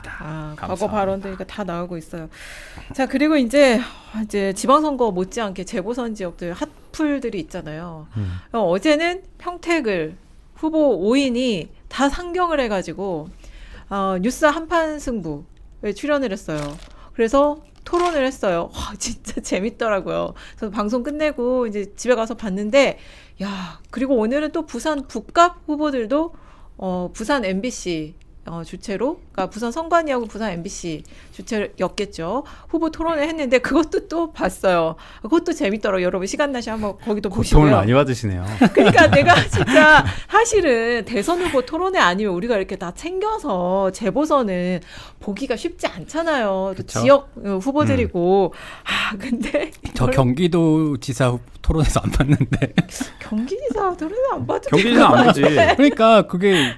과거 발언들이 다 나오고 있어요. 자, 그리고 이제 지방선거 못지않게 재보선 지역들 핫플들이 있잖아요. 어제는 평택을 후보 5인이 다 상경을 해가지고 뉴스 한판 승부에 출연을 했어요. 그래서 토론을 했어요. 와, 진짜 재밌더라고요. 그래서 방송 끝내고 이제 집에 가서 봤는데, 야, 그리고 오늘은 또 부산 북갑 후보들도 부산 MBC 주최로, 그러니까 부산 선관위하고 부산 MBC 주최였겠죠. 후보 토론을 했는데 그것도 또 봤어요. 그것도 재밌더라고요. 여러분 시간 나시 한번 거기도 보시고요. 고통을 많이 받으시네요. 그러니까 내가 진짜 사실은 대선 후보 토론회 아니면 우리가 이렇게 다 챙겨서 재보선은 보기가 쉽지 않잖아요. 또 그쵸? 지역 후보들이고. 근데 저 경기도지사 토론에서 안 봤는데. 경기지사 토론회 안 봐도 경기지사 안 보지. 그러니까 그게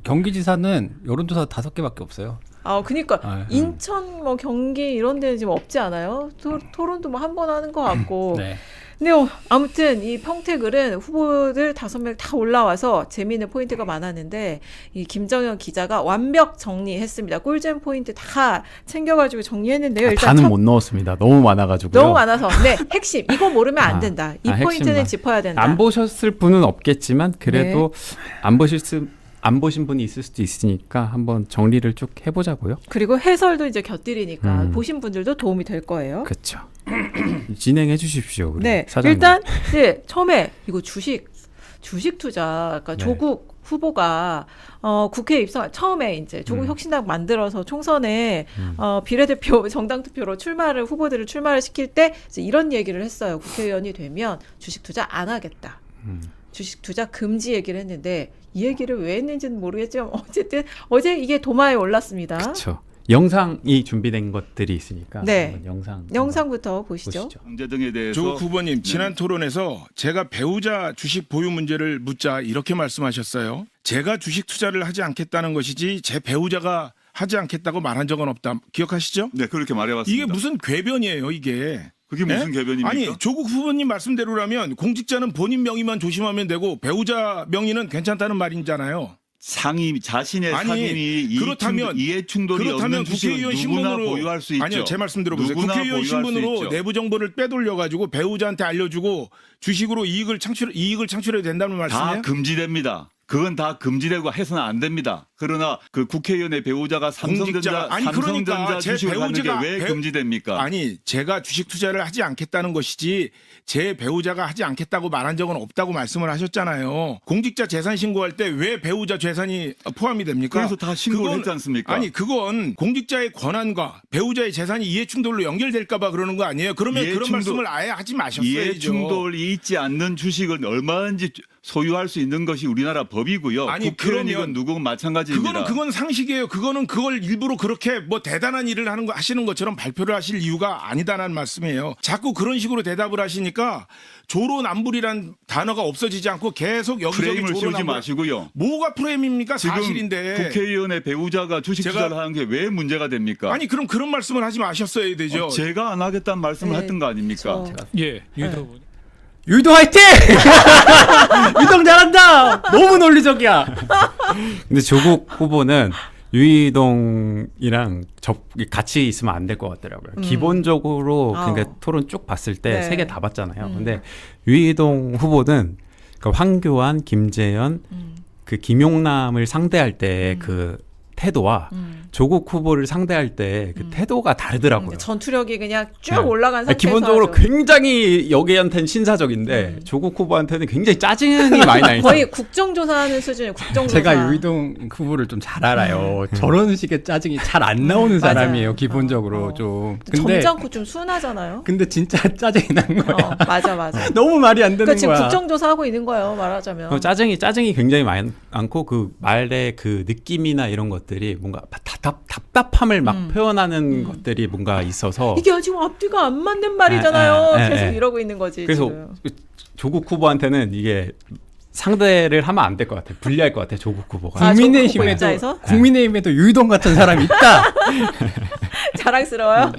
경기지사는 여론조사 5개밖에 없어요. 그러니까 인천 뭐 경기 이런 데는 지금 없지 않아요? 토론도 뭐 한 번 하는 것 같고. 네. 근데 아무튼 이 평택을은 후보들 5명 다 올라와서 재미있는 포인트가 많았는데 이 김정현 기자가 완벽 정리했습니다. 꿀잼 포인트 다 챙겨가지고 정리했는데요. 일단 다는 못 넣었습니다. 너무 많아가지고요. 너무 많아서. 네, 핵심. 이거 모르면 안 된다. 이 포인트는 핵심만. 짚어야 된다. 안 보셨을 분은 없겠지만 그래도 안 보신 분이 있을 수도 있으니까 한번 정리를 쭉 해보자고요. 그리고 해설도 이제 곁들이니까 보신 분들도 도움이 될 거예요. 그렇죠. 진행해 주십시오. 우리 네, 사장님. 일단 처음에 이거 주식 투자, 그러니까 조국 후보가 국회에 입성 처음에 이제 조국 혁신당 만들어서 총선에 비례대표 정당 투표로 후보들을 출마를 시킬 때 이제 이런 얘기를 했어요. 국회의원이 되면 주식 투자 안 하겠다. 주식 투자 금지 얘기를 했는데 이 얘기를 왜 했는지는 모르겠지만 어쨌든 어제 이게 도마에 올랐습니다. 그렇죠. 영상이 준비된 것들이 있으니까 네. 영상부터 보시죠. 문제 등에 대해서 조국 후보님 지난 토론에서 제가 배우자 주식 보유 문제를 묻자 이렇게 말씀하셨어요. 제가 주식 투자를 하지 않겠다는 것이지 제 배우자가 하지 않겠다고 말한 적은 없다. 기억하시죠? 네 그렇게 말해왔습니다. 이게 무슨 궤변이에요, 이게. 그게 무슨 궤변입니까? 아니, 조국 후보님 말씀대로라면 공직자는 본인 명의만 조심하면 되고 배우자 명의는 괜찮다는 말이잖아요. 자신의 상임이 이해충돌이 없는 주식을 누구나 보유할 수 있죠. 아니요, 제 말씀 들어보세요. 국회의원 신분으로 내부 정보를 빼돌려가지고 배우자한테 알려주고 주식으로 이익을 창출해도 된다는 말씀이에요? 다 금지됩니다. 그건 다 금지되고 해서는 안 됩니다. 그러나 그 국회의원의 배우자가 삼성전자 주식을 하는 게 왜 금지됩니까? 아니, 제가 주식 투자를 하지 않겠다는 것이지 제 배우자가 하지 않겠다고 말한 적은 없다고 말씀을 하셨잖아요. 공직자 재산 신고할 때 왜 배우자 재산이 포함이 됩니까? 그래서 다 신고를 했지 않습니까? 아니, 그건 공직자의 권한과 배우자의 재산이 이해충돌로 연결될까 봐 그러는 거 아니에요? 그러면 그런 말씀을 아예 하지 마셨어야죠. 이해충돌이 있지 않는 주식은 얼마든지 소유할 수 있는 것이 우리나라 법이고요. 아니, 국회의원이건 누구건 마찬가지입니다. 그건 상식이에요. 그걸 일부러 그렇게 뭐 대단한 일을 하시는 것처럼 발표를 하실 이유가 아니다라는 말씀이에요. 자꾸 그런 식으로 대답을 하시니까 조로남불이란 단어가 없어지지 않고 계속 여기저기 프레임을 씌우지 마시고요. 뭐가 프레임입니까? 지금 사실인데. 국회의원의 배우자가 주식 투자를 하는 게 왜 문제가 됩니까? 아니, 그럼 그런 말씀을 하지 마셨어야 되죠. 제가 안 하겠다는 말씀을 했던 거 아닙니까? 예, 유도 화이팅! 유동 잘한다! 너무 논리적이야! 근데 조국 후보는 유이동이랑 같이 있으면 안 될 것 같더라고요. 기본적으로 그러니까 토론 쭉 봤을 때 세 개 다 봤잖아요. 근데 유이동 후보는 그 황교안, 김재현, 그 김용남을 상대할 때 그 태도와 조국 후보를 상대할 때 그 태도가 다르더라고요. 전투력이 그냥 쭉 올라간 상태에서 기본적으로 굉장히 여기한테는 신사적인데 조국 후보한테는 굉장히 짜증이 많이 나 있어요. 거의 국정조사하는 수준이에요. 국정조사. 제가 유이동 후보를 좀 잘 알아요. 저런 식의 짜증이 잘 안 나오는 사람이에요. 기본적으로 좀. 근데 점잖고 좀 순하잖아요. 근데 진짜 짜증이 난 거야. 맞아. 너무 말이 안 되는 그러니까 지금 거야. 국정조사하고 있는 거예요. 말하자면. 짜증이 굉장히 많고 그 말의 그 느낌이나 이런 것들이 뭔가 답답함을 막 표현하는 것들이 뭔가 있어서 이게 아직 앞뒤가 안 맞는 말이잖아요. 계속 이러고 있는 거지. 그래서 지금. 조국 후보한테는 이게 상대를 하면 안 될 것 같아. 불리할 것 같아. 조국 후보가. 국민의힘에도 유이동 같은 사람이 있다. 자랑스러워요.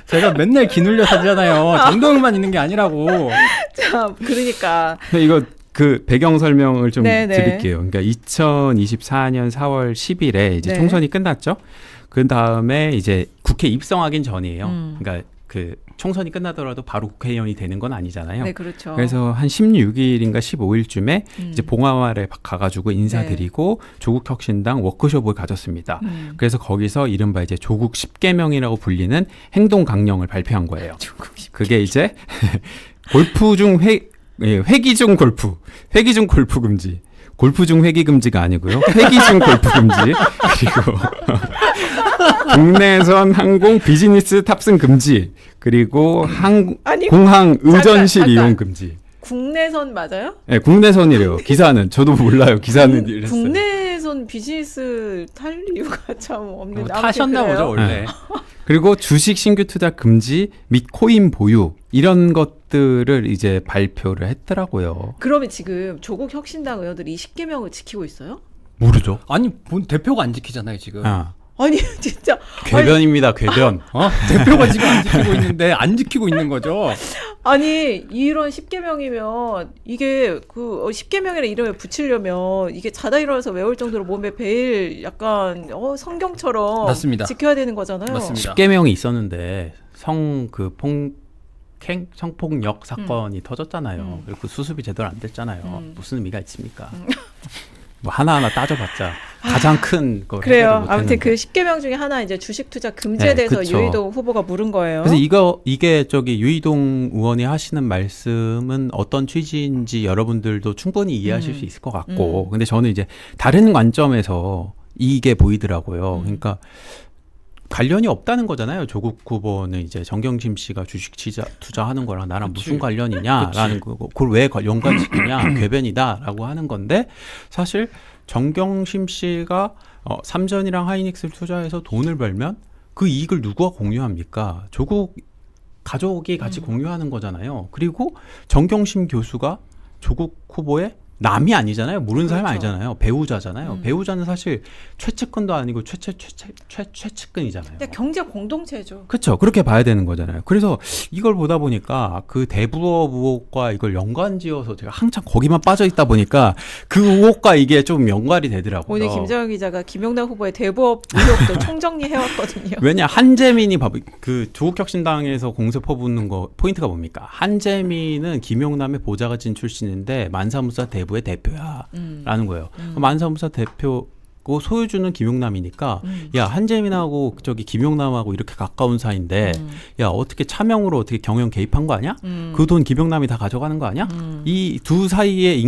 제가 맨날 기눌려 살잖아요. 정동훈만 있는 게 아니라고. 자, 그러니까. 근데 이거 그 배경 설명을 좀 네네. 드릴게요. 그러니까 2024년 4월 10일에 이제 네. 총선이 끝났죠. 그 다음에 이제 국회 입성하긴 전이에요. 그러니까 그 총선이 끝나더라도 바로 국회의원이 되는 건 아니잖아요. 네, 그렇죠. 그래서 한 16일인가 15일쯤에 이제 봉화마을에 가가지고 인사드리고 조국혁신당 워크숍을 가졌습니다. 그래서 거기서 이른바 이제 조국 10개명이라고 불리는 행동 강령을 발표한 거예요. 그게 이제 골프 중 회기 중 골프, 회기 중 골프 금지. 골프 중 회기 금지가 아니고요. 회기 중 골프 금지. 그리고 국내선 항공 비즈니스 탑승 금지. 그리고 아니, 공항 의전실 잠깐. 이용 금지. 국내선 맞아요? 네, 국내선이래요. 기사는 저도 몰라요. 기사는 이랬어요. 국내선 비즈니스 탈 이유가 참 없는데 뭐 타셨나 보죠 원래. 네. 그리고 주식 신규 투자 금지 및 코인 보유 이런 것들을 이제 발표를 했더라고요. 그러면 지금 조국 혁신당 의원들이 이 10개명을 지키고 있어요? 모르죠. 아니 본 대표가 안 지키잖아요 지금. 아니 진짜 궤변입니다. 궤변. 대표가 지금 안 지키고 있는데 안 지키고 있는 거죠. 아니 이런 10개명이면 이게 그 10개명이라는 이름을 붙이려면 이게 자다 일어나서 외울 정도로 몸에 배일 약간 성경처럼 맞습니다. 지켜야 되는 거잖아요. 맞습니다. 10개명이 있었는데 성폭력 사건이 터졌잖아요. 그리고 그 수습이 제대로 안 됐잖아요. 무슨 의미가 있습니까? 뭐 하나하나 따져봤자 가장 큰 거 그래요. 아무튼 그 10개명 중에 하나 이제 주식 투자 금지에 네, 대해서 그쵸. 유희동 후보가 물은 거예요. 그래서 이게 저기 유희동 의원이 하시는 말씀은 어떤 취지인지 여러분들도 충분히 이해하실 수 있을 것 같고, 근데 저는 이제 다른 관점에서 이게 보이더라고요. 그러니까 관련이 없다는 거잖아요. 조국 후보는 이제 정경심 씨가 주식 투자하는 거랑 나랑 무슨 관련이냐라는 거고, 그걸 왜 연관시키냐, 궤변이다라고 하는 건데, 사실 정경심 씨가 삼전이랑 하이닉스를 투자해서 돈을 벌면 그 이익을 누구와 공유합니까? 조국 가족이 같이 공유하는 거잖아요. 그리고 정경심 교수가 조국 후보의 남이 아니잖아요. 모르는 사람이 그렇죠. 아니잖아요. 배우자잖아요. 배우자는 사실 최측근도 아니고 최측근이잖아요. 근데 경제 공동체죠. 그렇죠. 그렇게 봐야 되는 거잖아요. 그래서 이걸 보다 보니까 그 대부업 의혹과 이걸 연관지어서 제가 한참 거기만 빠져 있다 보니까 그 의혹과 이게 좀 연관이 되더라고요. 오늘 김정은 기자가 김용남 후보의 대부업 의혹도 총정리해왔거든요. 왜냐 한재민이 그 조국혁신당에서 공세 퍼붓는 거 포인트가 뭡니까? 한재민은 김용남의 보좌관진 출신인데 만사무사 대부의 대표야라는 거예요. 만사무사 대표고 소유주는 김용남이니까 야 한재민하고 저기 김용남하고 이렇게 가까운 사이인데 야 어떻게 차명으로 어떻게 경영 개입한 거 아니야? 그 돈 김용남이 다 가져가는 거 아니야? 이 두 사이의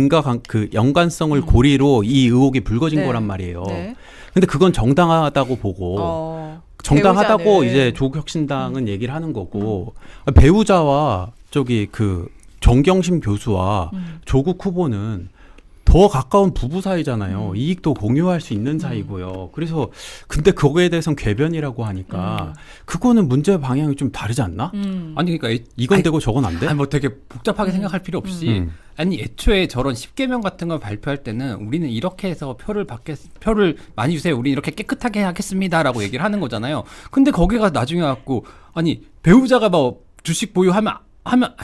그 연관성을 고리로 이 의혹이 불거진 네. 거란 말이에요. 네. 근데 그건 정당하다고 보고 정당하다고 배우자는. 이제 조국혁신당은 얘기를 하는 거고 배우자와 저기 그 정경심 교수와 조국 후보는 더 가까운 부부 사이잖아요. 이익도 공유할 수 있는 사이고요. 그래서 근데 거기에 대해서는 궤변이라고 하니까 그거는 문제 방향이 좀 다르지 않나? 아니 그러니까 이건 되고 저건 안 돼? 아니 뭐 되게 복잡하게 생각할 필요 없이 아니 애초에 저런 10개명 같은 걸 발표할 때는 우리는 이렇게 해서 표를 많이 주세요. 우리는 이렇게 깨끗하게 하겠습니다라고 얘기를 하는 거잖아요. 근데 거기가 나중에 갖고 아니 배우자가 뭐 주식 보유하면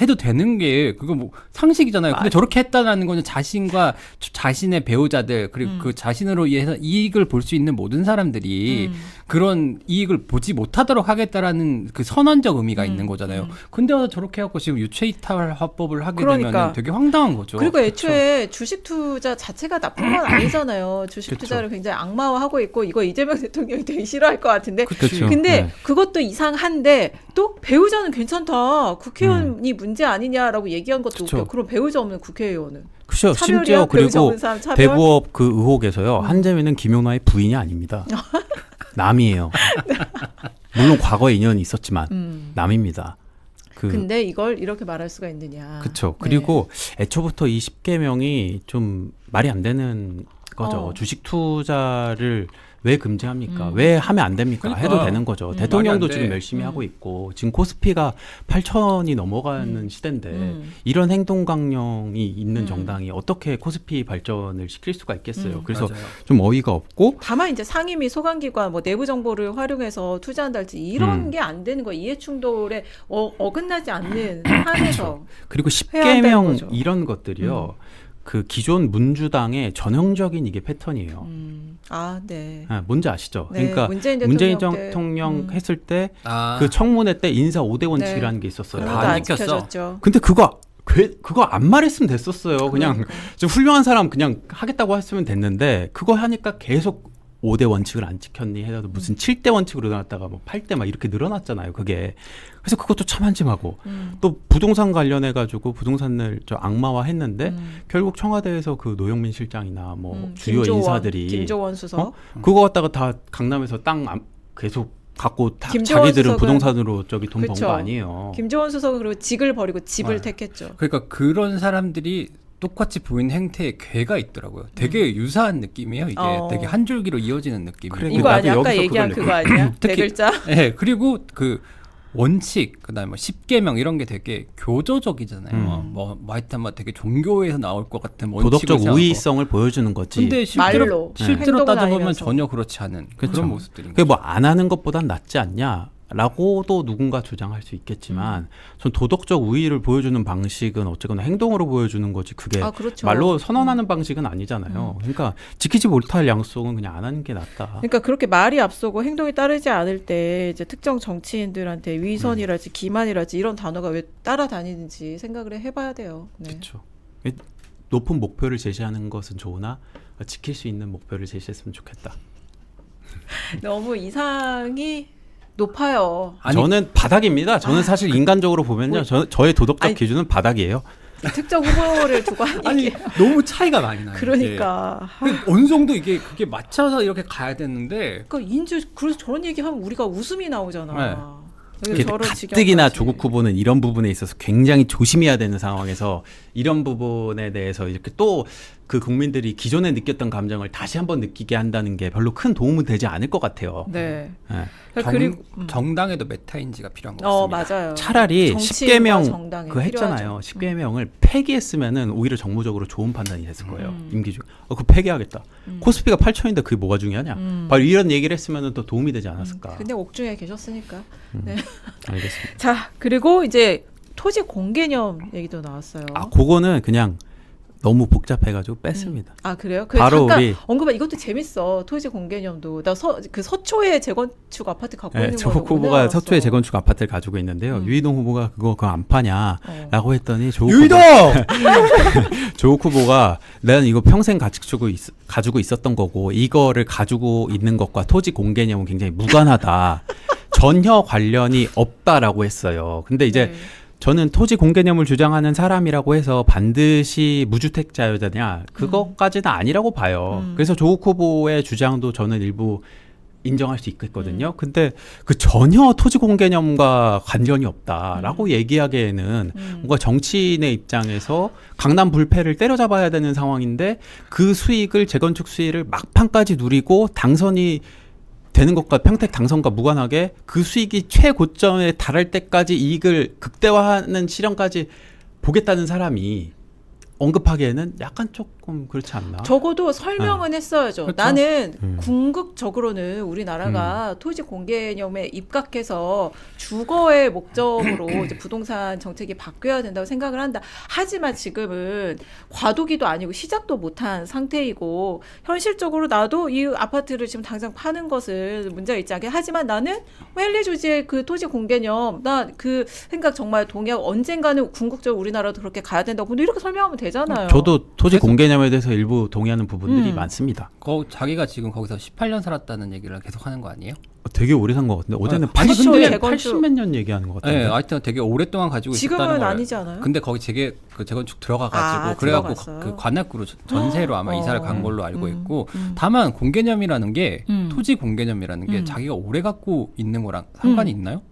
해도 되는 게 그거 뭐 상식이잖아요. 근데 저렇게 했다라는 거는 자신과 자신의 배우자들 그리고 그 자신으로 인해서 이익을 볼 수 있는 모든 사람들이 그런 이익을 보지 못하도록 하겠다라는 그 선언적 의미가 있는 거잖아요. 근데 와서 저렇게 해갖고 지금 유체이탈 화법을 하게 그러니까. 되면 되게 황당한 거죠. 그리고 애초에 주식 투자 자체가 나쁜 건 아니잖아요. 주식 그쵸. 투자를 굉장히 악마화하고 있고 이거 이재명 대통령이 되게 싫어할 것 같은데. 그쵸. 근데 네. 그것도 이상한데 또 배우자는 괜찮다. 국회의원이 문제 아니냐라고 얘기한 것도 그쵸. 웃겨. 그럼 배우자 없는 국회의원은. 그렇죠. 차별이야? 심지어 배우자 그리고 없는 사람 차별? 대부업 그 의혹에서요. 한재민은 김용남의 부인이 아닙니다. 남이에요. 물론 과거에 인연이 있었지만 남입니다. 근데 이걸 이렇게 말할 수가 있느냐. 그렇죠. 그리고 애초부터 이 10개명이 좀 말이 안 되는 거죠. 주식 투자를 왜 금지합니까? 왜 하면 안 됩니까? 그러니까. 해도 되는 거죠. 대통령도 말이 안 돼. 지금 열심히 하고 있고 지금 코스피가 8,000이 넘어가는 시대인데 이런 행동 강령이 있는 정당이 어떻게 코스피 발전을 시킬 수가 있겠어요. 그래서 맞아요. 좀 어이가 없고 다만 이제 상임위 소관기관 뭐 내부 정보를 활용해서 투자한다 할지 이런 게 안 되는 거 이해 충돌에 어긋나지 않는 한에서 그리고 해야 한다는 10개명 거죠. 이런 것들이요. 그 기존 민주당의 전형적인 이게 패턴이에요. 아, 네. 뭔지 아시죠? 네, 그러니까 문재인 대통령 했을 때 그 청문회 때 인사 5대 원칙이라는 게 있었어요. 그거 다 안 지켰어. 지켜졌죠. 근데 그거 안 말했으면 됐었어요. 그냥 그러니까. 좀 훌륭한 사람 그냥 하겠다고 했으면 됐는데 그거 하니까 계속 5대 원칙을 안 지켰니 해도 무슨 7대 원칙으로 나왔다가 뭐 8대 막 이렇게 늘어났잖아요. 그게. 그래서 그것도 참 한심하고 또 부동산 관련해 가지고 부동산을 저 악마화했는데 결국 청와대에서 그 노영민 실장이나 뭐 주요 인사들이 김조원 수석 그거 갖다가 다 강남에서 땅 계속 갖고 다 김조원 자기들은 수석은- 부동산으로 저기 돈 번 그쵸. 거 아니에요. 김조원 수석은 그리고 직을 버리고 집을 택했죠. 그러니까 그런 사람들이 똑같이 보이는 행태에 괴가 있더라고요. 되게 유사한 느낌이에요. 이게 되게 한 줄기로 이어지는 느낌이. 그래, 이거 나도 아니야? 아까 여기서 얘기한 그걸 그거 아니야? 네 특히- 글자? 네, 그리고 그 원칙, 그다음에 뭐 10계명 이런 게 되게 교조적이잖아요. 뭐 하여튼 뭐 되게 종교에서 나올 것 같은 원칙을 도덕적 세워서. 우위성을 보여주는 거지. 근데 실제로 말로, 실제로 행동은 따져보면 아니면서. 전혀 그렇지 않은 그쵸. 그런 모습들인 그게 거죠. 뭐 안 하는 것보단 낫지 않냐라고도 누군가 주장할 수 있겠지만 전 도덕적 우위를 보여주는 방식은 어쨌거나 행동으로 보여주는 거지 그게 아, 그렇죠. 말로 선언하는 방식은 아니잖아요. 그러니까 지키지 못할 약속은 그냥 안 하는 게 낫다. 그러니까 그렇게 말이 앞서고 행동이 따르지 않을 때 이제 특정 정치인들한테 위선이랄지 기만이랄지 이런 단어가 왜 따라다니는지 생각을 해봐야 돼요. 네. 그렇죠. 높은 목표를 제시하는 것은 좋으나 지킬 수 있는 목표를 제시했으면 좋겠다. 너무 이상이 높아요. 아니, 저는 바닥입니다. 저는 사실 인간적으로 보면요, 저의 도덕적 아니, 기준은 바닥이에요. 특정 후보를 두고 하는 아니 게 너무 차이가 많이 나요. 그러니까. 이게. 어느 정도 이게 그게 맞춰서 이렇게 가야 되는데 그러니까 그래서 저런 얘기하면 우리가 웃음이 나오잖아. 이렇게 저런 가뜩이나 지경까지. 조국 후보는 이런 부분에 있어서 굉장히 조심해야 되는 상황에서 이런 부분에 대해서 이렇게 또 그 국민들이 기존에 느꼈던 감정을 다시 한번 느끼게 한다는 게 별로 큰 도움은 되지 않을 것 같아요. 네. 네. 그리고 정당에도 메타인지가 필요한 것 같습니다. 맞아요. 차라리 정치인과 10개명 정당이 그 했잖아요. 필요하죠. 10개명을 폐기했으면은 오히려 정무적으로 좋은 판단이 됐을 거예요. 임기 중에. 그거 폐기하겠다. 코스피가 8천인데 그게 뭐가 중요하냐. 바로 이런 얘기를 했으면은 또 도움이 되지 않았을까. 근데 옥중에 계셨으니까. 네. 알겠습니다. 자, 그리고 이제 토지 공개념 얘기도 나왔어요. 그거는 그냥 너무 복잡해가지고 뺐습니다. 아, 그래요? 그 바로 잠깐 우리- 언급한 이것도 재밌어. 토지 공개념도. 나 그 서초에 재건축 아파트 갖고 있는 거. 조국 후보가 서초에 재건축 아파트를 가지고 있는데요. 유이동 후보가 그거 안 파냐라고 했더니 조국 후보가 나는 이거 평생 가지고 있었던 거고 이거를 가지고 있는 것과 토지 공개념은 굉장히 무관하다. 전혀 관련이 없다라고 했어요. 근데 이제 네. 저는 토지 공개념을 주장하는 사람이라고 해서 반드시 무주택자여야 되냐 그것까지는 아니라고 봐요. 그래서 조국 후보의 주장도 저는 일부 인정할 수 있겠거든요. 근데 그 전혀 토지 공개념과 관련이 없다라고 얘기하기에는 뭔가 정치인의 입장에서 강남 불패를 때려잡아야 되는 상황인데 그 수익을 재건축 수익을 막판까지 누리고 당선이 되는 것과 평택 당선과 무관하게 그 수익이 최고점에 달할 때까지 이익을 극대화하는 실현까지 보겠다는 사람이 언급하기에는 약간 조금 그렇지 않나? 적어도 설명은 했어야죠. 그렇죠. 나는 궁극적으로는 우리나라가 토지 공개념에 입각해서 주거의 목적으로 이제 부동산 정책이 바뀌어야 된다고 생각을 한다. 하지만 지금은 과도기도 아니고 시작도 못한 상태이고 현실적으로 나도 이 아파트를 지금 당장 파는 것은 문제가 있지 않게 하지만 나는 웰리 주지의 그 토지 공개념 나 그 생각 정말 동의하고 언젠가는 궁극적으로 우리나라도 그렇게 가야 된다고 근데 이렇게 설명하면 되잖아요. 저도 토지 공개념에 대해서 일부 동의하는 부분들이 많습니다. 자기가 지금 거기서 18년 살았다는 얘기를 계속 하는 거 아니에요? 되게 오래 산 것 같은데 어제는 아니, 80 몇 년 얘기하는 것 같은데. 네, 하여튼 되게 오랫동안 가지고 있었다는 지금은 거예요. 아니지 않아요? 근데 거기 그 재건축 들어가가지고 아, 그래갖고 들어갔어요? 그 관악구로 전세로 아마 이사를 간 걸로 알고 있고 다만 공개념이라는 게 토지 공개념이라는 게 자기가 오래 갖고 있는 거랑 상관이 있나요?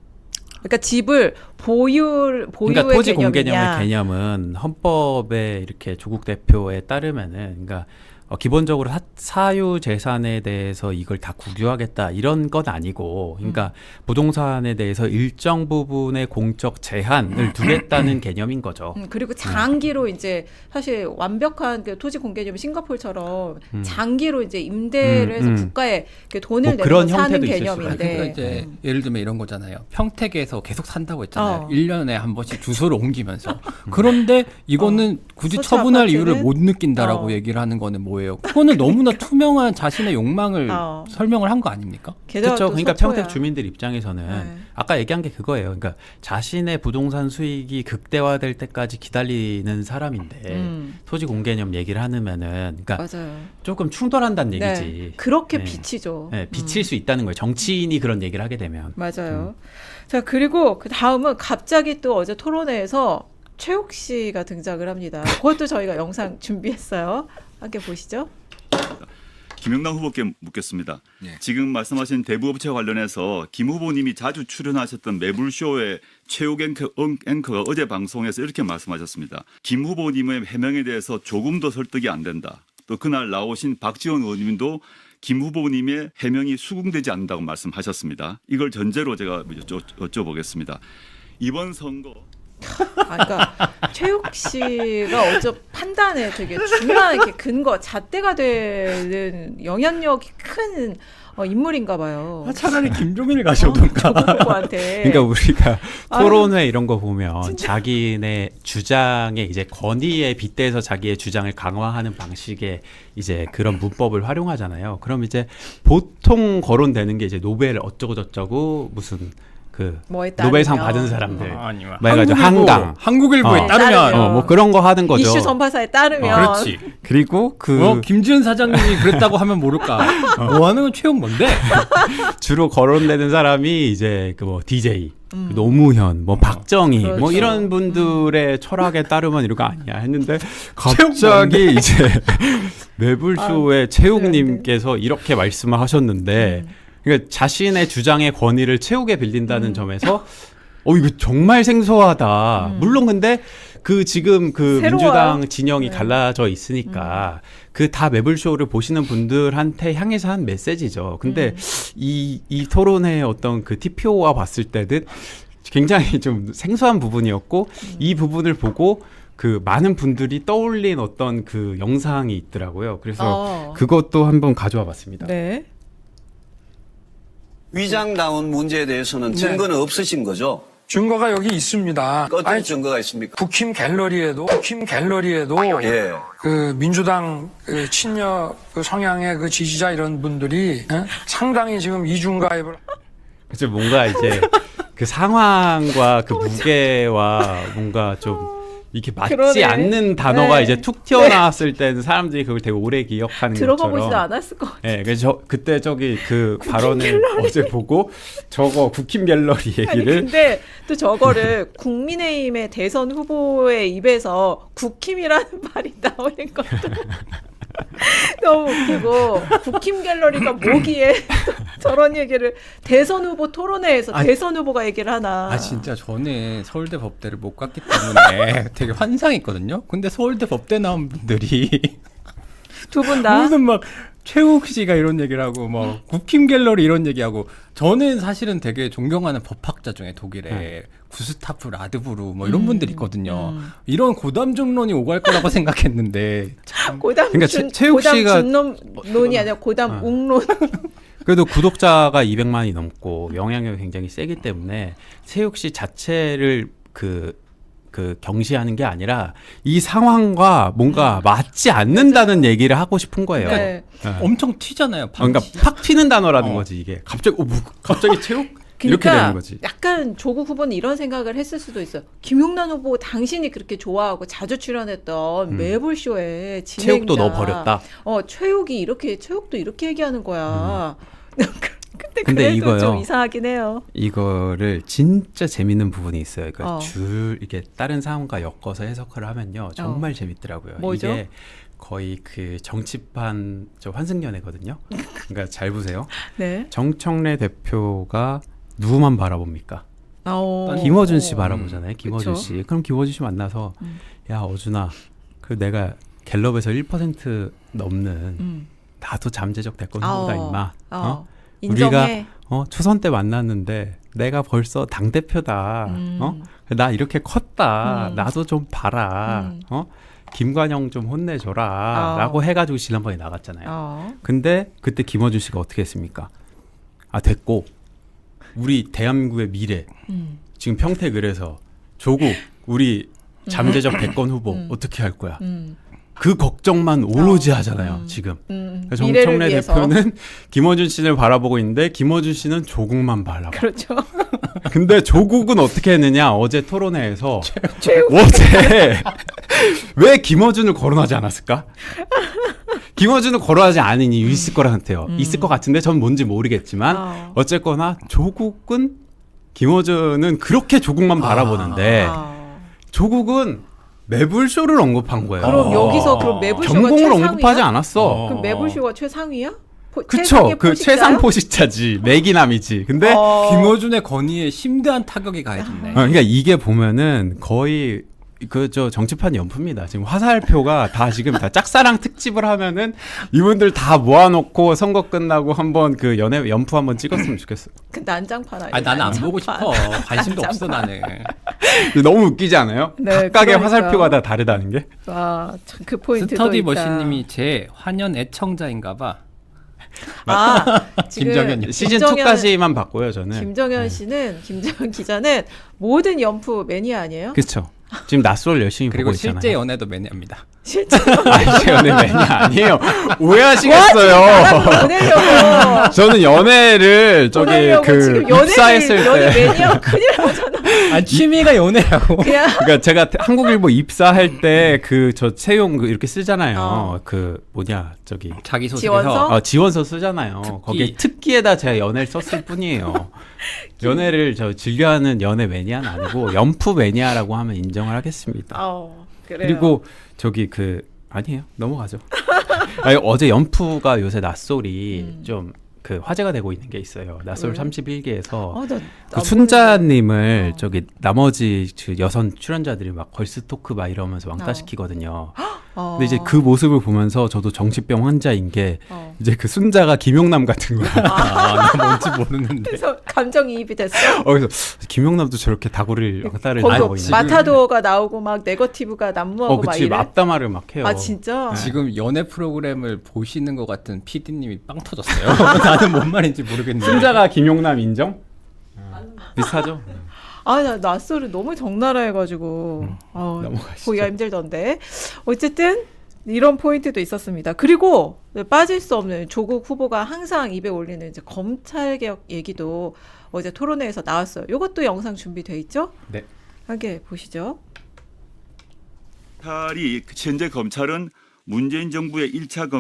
그러니까 집을 보유의 그러니까 토지 개념이냐. 공개념의 개념은 헌법에 이렇게 조국 대표에 따르면은 그러니까 기본적으로 사유 재산에 대해서 이걸 다 국유하겠다 이런 건 아니고, 그러니까 부동산에 대해서 일정 부분의 공적 제한을 두겠다는 개념인 거죠. 그리고 장기로 이제 사실 완벽한 그 토지 공개념이 싱가포르처럼 장기로 이제 임대를 해서 국가에 그 돈을 뭐 그런 내면서 사는 형태도 있을 개념인데. 그러니까 이제 예를 들면 이런 거잖아요. 평택에서 계속 산다고 했잖아요. 1년에 한 번씩 주소를 옮기면서. 그런데 이거는 굳이 소치 처분할 아파트는? 이유를 못 느낀다라고 얘기를 하는 거는 뭐예요? 그거는 너무나 투명한 자신의 욕망을 설명을 한 거 아닙니까? 그렇죠. 그러니까 서초야. 평택 주민들 입장에서는 네. 아까 얘기한 게 그거예요. 그러니까 자신의 부동산 수익이 극대화될 때까지 기다리는 사람인데 토지 공개념 얘기를 하면은, 그러니까 맞아요. 조금 충돌한다는 네. 얘기지. 그렇게 네. 비치죠. 네, 비칠 수 있다는 거예요. 정치인이 그런 얘기를 하게 되면. 맞아요. 자, 그리고 그 다음은 갑자기 또 어제 토론회에서 최욱 씨가 등장을 합니다. 그것도 저희가 영상 준비했어요. 함께 보시죠. 김영남 후보께 묻겠습니다. 예. 지금 말씀하신 대부업체와 관련해서 김 후보님이 자주 출연하셨던 매불쇼의 최욱 앵커가 어제 방송에서 이렇게 말씀하셨습니다. 김 후보님의 해명에 대해서 조금 더 설득이 안 된다. 또 그날 나오신 박지원 의원님도 김 후보님의 해명이 수긍되지 않는다고 말씀하셨습니다. 이걸 전제로 제가 여쭤보겠습니다. 이번 선거 그러니까 최욱 씨가 어제 판단에 되게 중요한 이렇게 근거, 잣대가 되는 영향력이 큰 인물인가 봐요. 차라리 김종인을 가셔오던가. 후보한테. 그러니까 우리가 토론회 이런 거 보면 자기네 주장에 이제 권위에 빗대서 자기의 주장을 강화하는 방식의 이제 그런 문법을 활용하잖아요. 그럼 이제 보통 거론되는 게 이제 노벨 어쩌고 저쩌고 무슨 그 뭐에 따르면. 노벨상 받은 사람들 아니면 막 해가지고 한강 한국일보에 따르면 따르면. 뭐 그런 거 하는 거죠. 이슈 전파사에 따르면. 그렇지. 그리고 그 김지은 사장님이 그랬다고 하면 모를까. 뭐 하는 건 최욱 뭔데? 주로 거론되는 사람이 이제 그 뭐 DJ, 그 노무현, 뭐 박정희, 그렇죠. 뭐 이런 분들의 철학에 따르면 이런 거 아니야 했는데 갑자기 이제 매불쇼의 최욱님께서 이렇게 말씀을 하셨는데, 그러니까 자신의 주장의 권위를 최욱에 빌린다는 점에서 이거 정말 생소하다. 물론 근데 그 지금 그 새로워요. 민주당 진영이 갈라져 있으니까 그 다 매불쇼를 보시는 분들한테 향해서 한 메시지죠. 근데 이 토론회의 어떤 그 TPO와 봤을 때는 굉장히 좀 생소한 부분이었고 이 부분을 보고 그 많은 분들이 떠올린 어떤 그 영상이 있더라고요. 그래서 그것도 한번 가져와 봤습니다. 네. 위장 나온 문제에 대해서는 증거는 없으신 거죠? 증거가 여기 있습니다. 어떤 증거가 있습니까? 국힘 갤러리에도 예. 그 민주당 그 친여 그 성향의 그 지지자 이런 분들이 상당히 지금 이중가입을 그래서 뭔가 이제 그 상황과 그 무게와 뭔가 좀 이렇게 맞지 그러네. 않는 단어가 네. 이제 툭 튀어나왔을 때는 사람들이 그걸 되게 오래 기억하는 들어가 것처럼. 보지도 않았을 것 같아요. 네, 그래서 그때 저기 그 발언을 어제 보고 저거 국힘 갤러리 아니 얘기를 근데 또 저거를 국민의힘의 대선 후보의 입에서 국힘이라는 말이 나오는 것도 너무 웃기고, 국힘 갤러리가 뭐기에 저런 얘기를 대선 후보 토론회에서 대선 후보가 얘기를 하나. 진짜 저는 서울대 법대를 못 갔기 때문에 되게 환상했거든요. 근데 서울대 법대 나온 분들이 두 분 다. 무슨 막 최욱 씨가 이런 얘기를 하고 뭐 국힘 갤러리 이런 얘기하고, 저는 사실은 되게 존경하는 법학자 중에 독일에 구스타프 라드부르 뭐 이런 분들이 있거든요. 이런 고담 중론이 오갈 거라고 생각했는데 참. 고담 그러니까 최욱 씨가 중론이 아니라 고담 웅론. 그래도 구독자가 200만이 넘고 영향력이 굉장히 세기 때문에 최욱 씨 자체를 그 경시하는 게 아니라 이 상황과 뭔가 맞지 않는다는 얘기를 하고 싶은 거예요. 네. 엄청 튀잖아요. 그러니까 팍 튀는 단어라는 거지 이게. 갑자기 최욱? 이렇게 되는 거지. 약간 조국 후보는 이런 생각을 했을 수도 있어요. 김용남 후보 당신이 그렇게 좋아하고 자주 출연했던 매불쇼에 진행자. 최욱도 넣어버렸다. 최욱도 이렇게 얘기하는 거야. 근데 근데 그래도 이거요. 좀 이상하긴 해요. 이거를 진짜 재밌는 부분이 있어요. 그러니까 어. 이게 다른 상황과 엮어서 해석을 하면요 정말 재밌더라고요. 뭐죠? 이게 거의 그 정치판 환승연애거든요. 그러니까 잘 보세요. 네. 정청래 대표가 누구만 바라봅니까? 어. 김어준 씨 바라보잖아요. 김어준 그쵸. 씨. 그럼 김어준 씨 만나서 야 어준아, 그 내가 갤럽에서 1% 넘는 나도 잠재적 대권 후보다 임마. 인정해. 우리가 초선 때 만났는데 내가 벌써 당 대표다. 나 이렇게 컸다. 나도 좀 봐라. 김관영 좀 혼내줘라. 라고 해가지고 지난번에 나갔잖아요. 근데 그때 김어준 씨가 어떻게 했습니까? 아, 됐고 우리 대한민국의 미래 지금 평택을에서 조국 우리 잠재적 대권 후보 어떻게 할 거야? 그 걱정만 오로지 하잖아요. 지금 정청래 대표는 김어준 씨를 바라보고 있는데 김어준 씨는 조국만 바라봐. 그렇죠. 근데 조국은 어떻게 했느냐? 어제 토론회에서 어제 왜 김어준을 거론하지 않았을까? 김어준을 거론하지 않은 이유 있을 거라 같아요. 있을 것 같은데 전 뭔지 모르겠지만 어쨌거나 조국은 김어준은 그렇게 조국만 바라보는데 조국은 매불쇼를 언급한 거예요. 그럼 여기서 그럼 매불쇼가 전공을 최상위야? 언급하지 않았어. 그럼 매불쇼가 최상위야? 그쵸. 그 최상 포식자지. 매기남이지. 근데 김어준의 건의에 심대한 타격이 가해졌네. 그러니까 이게 보면은 거의 저 정치판 연프입니다. 지금 화살표가 다 지금 다 짝사랑 특집을 하면은 이분들 다 모아놓고 선거 끝나고 한번 그 연프 한번 찍었으면 좋겠어. 그 난장판 아니야? 아니, 나는 안 보고 싶어. 관심도 없어 나는. 너무 웃기지 않아요? 네, 각각의 그러니까요. 화살표가 다 다르다는 게. 와, 참 그 포인트도 스터디 있다. 머신님이 제 환연 애청자인가봐. 지금 김정현 시즌 2까지만 봤고요, 저는. 김정현 씨는 김정현 기자는 모든 연프 매니아 아니에요? 그렇죠. 지금 낯설 열심히 그리고 보고 있잖아요. 실제 연애도 매니아입니다. 실제 아니, 연애 매니아 아니에요. 오해하시겠어요. 나랑 보내려고 저는 연애를 저기 보내려고 그 지금 연애 입사했을 때 매니아 큰일 나잖아. 아 취미가 연애라고. 그냥 그러니까 제가 한국일보 입사할 때 그 저 채용 이렇게 쓰잖아요. 그 뭐냐 저기 자기 소식에서 지원서? 지원서 쓰잖아요. 거기에 특기에다 제가 연애를 썼을 뿐이에요. 연애를 저 즐겨하는 연애 매니아는 아니고 연프 매니아라고 하면 인정을 하겠습니다. 그래요. 그리고 저기 그 아니에요. 넘어가죠. 아니, 어제 연프가 요새 낯설이 좀 그 화제가 되고 있는 게 있어요. 낯설 31기에서 그 순자님을 저기 나머지 그 여성 출연자들이 막 걸스 토크 막 이러면서 왕따 시키거든요. 근데 이제 그 모습을 보면서 저도 정신병 환자인 게 이제 그 순자가 김용남 같은 거야. 나 뭔지 모르는데. 그래서 감정이입이 됐어. 그래서 김용남도 저렇게 다구를 왕따를 거기 하고 있는. 마타도어가 나오고 막 네거티브가 난무하고 막 그치 이래. 앞담화를 막 해요. 아 진짜? 지금 연애 프로그램을 보시는 것 같은 PD님이 빵 터졌어요. 나는 뭔 말인지 모르겠는데. 순자가 김용남 인정? 비슷하죠? 나 낯설이 너무 적나라해가지고 넘어가시죠. 보기가 힘들던데. 어쨌든 이런 포인트도 있었습니다. 그리고 빠질 수 없는 조국 후보가 항상 입에 올리는 이제 검찰개혁 얘기도 어제 토론회에서 나왔어요. 이것도 영상 준비돼 있죠? 네. 함께 보시죠. 현재 검찰은 문재인 정부의 1차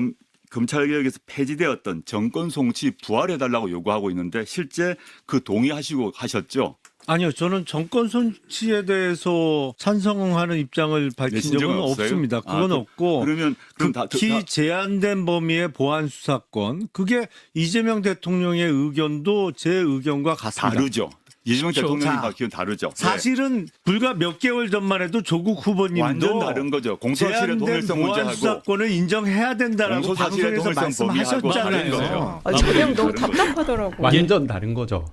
검찰개혁에서 폐지되었던 정권 송치 부활해달라고 요구하고 있는데 실제 그 동의하시고 하셨죠? 아니요, 저는 정권 손치에 대해서 찬성하는 입장을 밝힌 내신 적은 적은 없어요? 없습니다. 그건 없고 그러면 극히 제한된 범위의 보안 수사권, 그게 이재명 대통령의 의견도 제 의견과 같습니다. 다르죠. 이재명 그렇죠. 대통령이 자, 바뀌면 다르죠. 사실은 불과 몇 개월 전만 해도 조국 후보님도 완전 다른 거죠. 공소사실의 제한된 동일성 보안 문제하고 수사권을 인정해야 된다라고 공소사실의 방송에서 동일성 범위하고 다른 말씀하셨잖아요. 거예요. 저 내용 너무 답답하더라고. 완전 다른 거죠.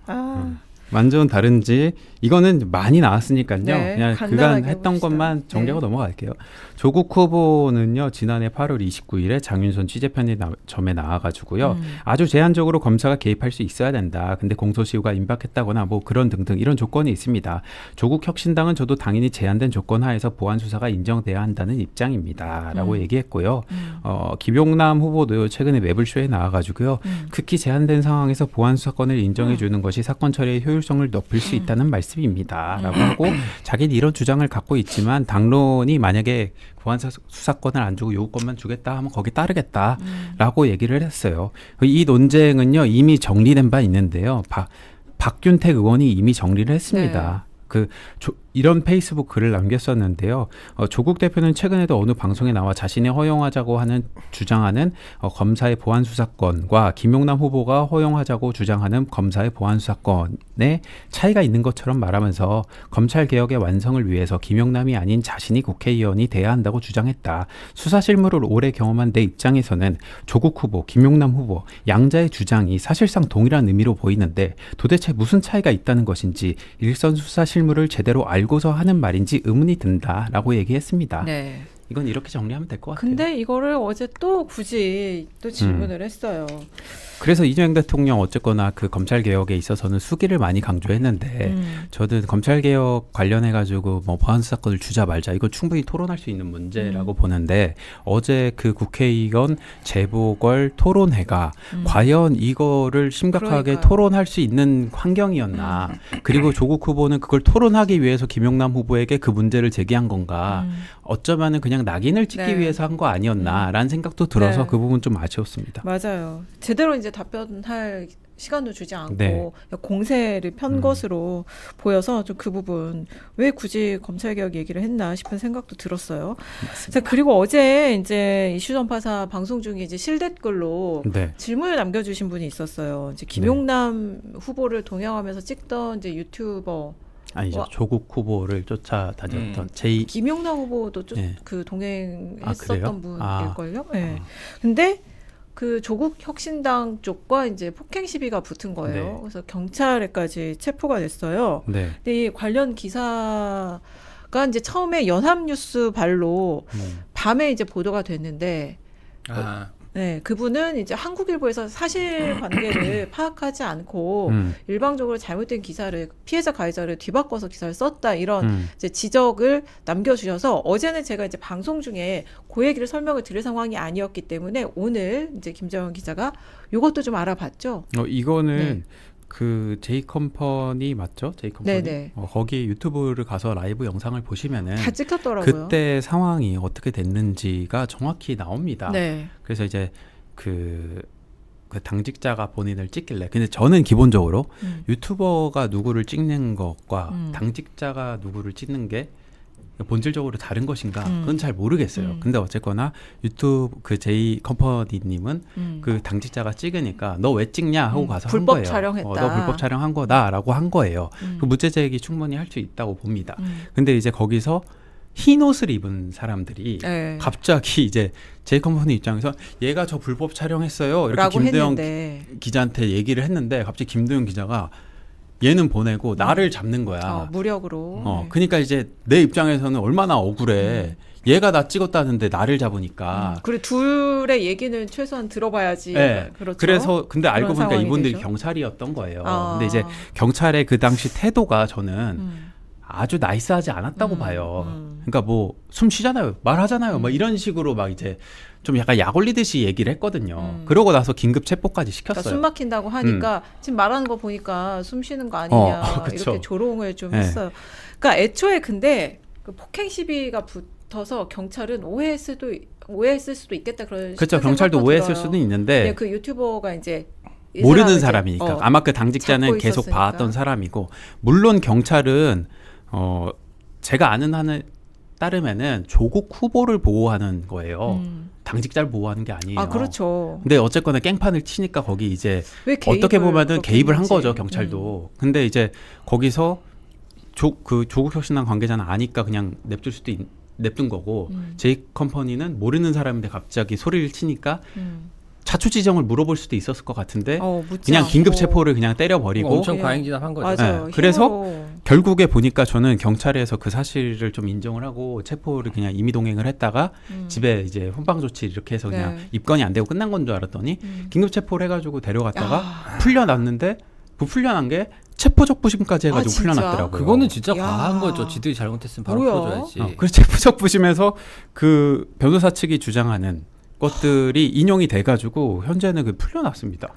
완전 다른지 이거는 많이 나왔으니까요. 네, 그냥 간단하게 그간 했던 봅시다. 것만 정리하고 네. 넘어갈게요. 조국 후보는요 지난해 8월 29일에 장윤선 취재편의점에 나와가지고요 아주 제한적으로 검사가 개입할 수 있어야 된다. 근데 공소시효가 임박했다거나 뭐 그런 등등 이런 조건이 있습니다. 조국 혁신당은 저도 당연히 제한된 조건 하에서 보안 수사가 인정돼야 한다는 입장입니다.라고 얘기했고요. 김용남 후보도 최근에 매불쇼에 나와가지고요 극히 제한된 상황에서 보안 수사권을 인정해주는 것이 사건 처리의 효율성을 높일 수 있다는 말씀입니다.라고 하고 자기는 이런 주장을 갖고 있지만 당론이 만약에 보안 수사권을 안 주고 요구권만 주겠다 하면 거기 따르겠다라고 얘기를 했어요. 이 논쟁은요 이미 정리된 바 있는데요. 박균택 의원이 이미 정리를 했습니다. 이런 페이스북 글을 남겼었는데요. 조국 대표는 최근에도 어느 방송에 나와 자신이 허용하자고 주장하는 검사의 보안 수사권과 김용남 후보가 허용하자고 주장하는 검사의 보안 수사권에 차이가 있는 것처럼 말하면서 검찰 개혁의 완성을 위해서 김용남이 아닌 자신이 국회의원이 돼야 한다고 주장했다. 수사 실무를 오래 경험한 내 입장에서는 조국 후보, 김용남 후보 양자의 주장이 사실상 동일한 의미로 보이는데 도대체 무슨 차이가 있다는 것인지 일선 수사 실무를 제대로 알고서 하는 말인지 의문이 든다라고 얘기했습니다. 네. 이건 이렇게 정리하면 될 것 같아요. 근데 이거를 어제 또 굳이 또 질문을 했어요. 그래서 이재명 대통령 어쨌거나 그 검찰 개혁에 있어서는 수기를 많이 강조했는데 저도 검찰 개혁 관련해 가지고 뭐 보안 수사권을 주자 말자 이거 충분히 토론할 수 있는 문제라고 보는데 어제 그 국회의원 재보궐 토론회가 과연 이거를 심각하게 그러니까요. 토론할 수 있는 환경이었나? 그리고 조국 후보는 그걸 토론하기 위해서 김용남 후보에게 그 문제를 제기한 건가? 어쩌면은 그냥 낙인을 찍기 네. 위해서 한 거 아니었나라는 생각도 들어서 네. 그 부분 좀 아쉬웠습니다. 맞아요. 제대로 이제 답변할 시간도 주지 않고 네. 공세를 편 것으로 보여서 좀 그 부분 왜 굳이 검찰개혁 얘기를 했나 싶은 생각도 들었어요. 자, 그리고 어제 이제 이슈 전파사 방송 중에 이제 실댓글로 네. 질문을 남겨주신 분이 있었어요. 이제 김용남 후보를 동행하면서 찍던 이제 유튜버 아니죠. 와. 조국 후보를 쫓아다녔던 제2 김용남 후보도 네. 그 동행했었던 아, 그래요? 분일걸요. 네. 근데 그 조국 혁신당 쪽과 이제 폭행 시비가 붙은 거예요. 네. 그래서 경찰에까지 체포가 됐어요. 네. 근데 이 관련 기사가 이제 처음에 연합뉴스 발로 밤에 이제 보도가 됐는데 아, 네, 그분은 이제 한국일보에서 사실관계를 파악하지 않고 일방적으로 잘못된 기사를 피해자 가해자를 뒤바꿔서 기사를 썼다 이런 이제 지적을 남겨주셔서 어제는 제가 이제 방송 중에 그 얘기를 설명을 드릴 상황이 아니었기 때문에 오늘 이제 김정은 기자가 이것도 좀 알아봤죠. 이거는 네. 그 제이컴퍼니 맞죠? 제이컴퍼니. 네네. 거기 유튜브를 가서 라이브 영상을 보시면은 다 찍혔더라고요. 그때 상황이 어떻게 됐는지가 정확히 나옵니다. 네. 그래서 이제 그 당직자가 본인을 찍길래 근데 저는 기본적으로 유튜버가 누구를 찍는 것과 당직자가 누구를 찍는 게 본질적으로 다른 것인가 그건 잘 모르겠어요. 근데 어쨌거나 유튜브 그 제이 컴퍼니님은 그 당직자가 찍으니까 너 왜 찍냐 하고 가서 불법 한 거예요. 촬영했다. 너 불법 촬영한 거다라고 한 거예요. 그 무죄 제기 충분히 할 수 있다고 봅니다. 근데 이제 거기서 흰 옷을 입은 사람들이 네. 갑자기 이제 제이 컴퍼니 입장에서 얘가 저 불법 촬영했어요. 이렇게 라고 김도영 했는데. 기자한테 얘기를 했는데 갑자기 김도영 기자가 얘는 보내고 나를 잡는 거야. 무력으로. 그러니까 이제 내 입장에서는 얼마나 억울해. 얘가 나 찍었다는데 나를 잡으니까. 그리고 둘의 얘기는 최소한 들어봐야지. 네. 그렇죠. 그래서 근데 알고 그런 보니까 상황이 이분들이 되죠. 경찰이었던 거예요. 아. 근데 이제 경찰의 그 당시 태도가 저는 아주 나이스하지 않았다고 봐요. 그러니까 뭐 숨 쉬잖아요. 말하잖아요. 뭐 이런 식으로 막 이제 좀 약간 약 올리듯이 얘기를 했거든요. 그러고 나서 긴급 체포까지 시켰어요. 그러니까 숨 막힌다고 하니까 지금 말하는 거 보니까 숨 쉬는 거 아니냐 그쵸. 이렇게 조롱을 좀 네. 했어요. 그러니까 애초에 근데 그 폭행 시비가 붙어서 경찰은 오해했을 수도 있겠다 그런 그렇죠. 싶은 경찰도 생각도 오해했을 들어요. 수는 있는데 네, 그 유튜버가 이제 이 모르는 사람을 이제, 사람이니까 아마 그 당직자는 잡고 계속 있었으니까. 봐왔던 사람이고 물론 경찰은 제가 아는 한에 따르면은 조국 후보를 보호하는 거예요. 당직자를 보호하는 게 아니에요. 아 그렇죠. 근데 어쨌거나 깽판을 치니까 거기 이제 왜 개입을 어떻게 보면은 그렇게 개입을 한 했는지. 거죠 경찰도. 근데 이제 거기서 그 조국 혁신당 관계자는 아니까 그냥 냅둔 거고 제이 컴퍼니는 모르는 사람인데 갑자기 소리를 치니까 차추 지정을 물어볼 수도 있었을 것 같은데 묻지 그냥 긴급 않고. 체포를 그냥 때려버리고 엄청 과잉진압한 거죠. 맞아요. 네, 그래서 힘으로. 결국에 보니까 저는 경찰에서 그 사실을 좀 인정을 하고 체포를 그냥 임의동행을 했다가 집에 이제 훈방 조치 이렇게 해서 그냥 네. 입건이 안 되고 끝난 건 줄 알았더니 긴급 체포를 해가지고 데려갔다가 풀려났는데 그 풀려난 게 체포적 부심까지 해가지고 진짜? 풀려났더라고요. 그거는 진짜 야. 과한 거죠. 지들이 잘못했으면 바로 뭐야? 풀어줘야지. 그래서 체포적 부심에서 그 변호사 측이 주장하는 것들이 인용이 돼가지고 현재는 그 풀려났습니다.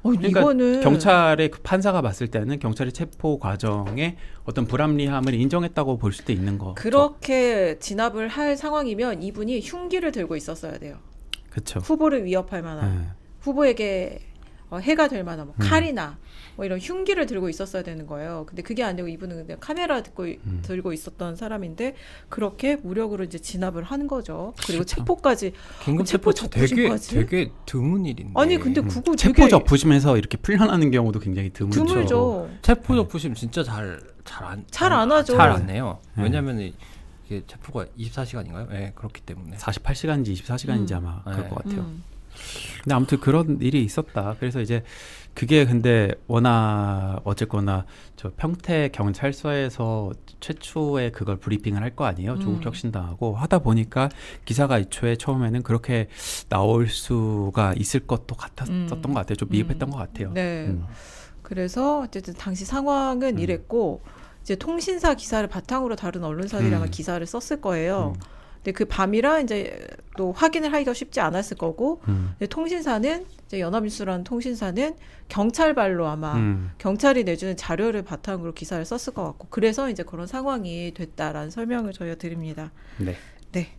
그러니까 이거는 경찰의 그 판사가 봤을 때는 경찰의 체포 과정에 어떤 불합리함을 인정했다고 볼 수도 있는 거. 그렇게 진압을 할 상황이면 이분이 흉기를 들고 있었어야 돼요. 그렇죠. 후보를 위협할 만한 네. 후보에게 해가 될 만한 뭐 칼이나 뭐 이런 흉기를 들고 있었어야 되는 거예요. 근데 그게 아니고 이분은 그냥 카메라 들고 있었던 사람인데 그렇게 무력으로 이제 진압을 한 거죠. 그리고 체포까지. 긴급 체포 체포 되게 접부심까지? 되게 드문 일인데. 아니 근데 그거 체포 되게 접부심에서 이렇게 풀려나는 경우도 굉장히 드물죠. 드물죠. 체포 접부심 진짜 잘 안 하죠. 잘 안 해요. 네. 왜냐하면 이게 체포가 24시간인가요? 네, 그렇기 때문에. 48시간인지 24시간인지 아마 그럴 네. 것 같아요. 근데 아무튼 그런 일이 있었다. 그래서 이제 그게 근데 워낙 어쨌거나 저 평택 경찰서에서 최초에 그걸 브리핑을 할 거 아니에요. 조국 혁신당하고 하다 보니까 기사가 애초에 처음에는 그렇게 나올 수가 있을 것도 같았었던 것 같아요. 좀 미흡했던 것 같아요. 네. 그래서 어쨌든 당시 상황은 이랬고 이제 통신사 기사를 바탕으로 다른 언론사들이 아마 기사를 썼을 거예요. 근데 그 밤이라 이제 또 확인을 하기가 쉽지 않았을 거고 근데 통신사는 이제 연합뉴스라는 통신사는 경찰발로 아마 경찰이 내주는 자료를 바탕으로 기사를 썼을 것 같고 그래서 이제 그런 상황이 됐다라는 설명을 저희가 드립니다. 네. 네.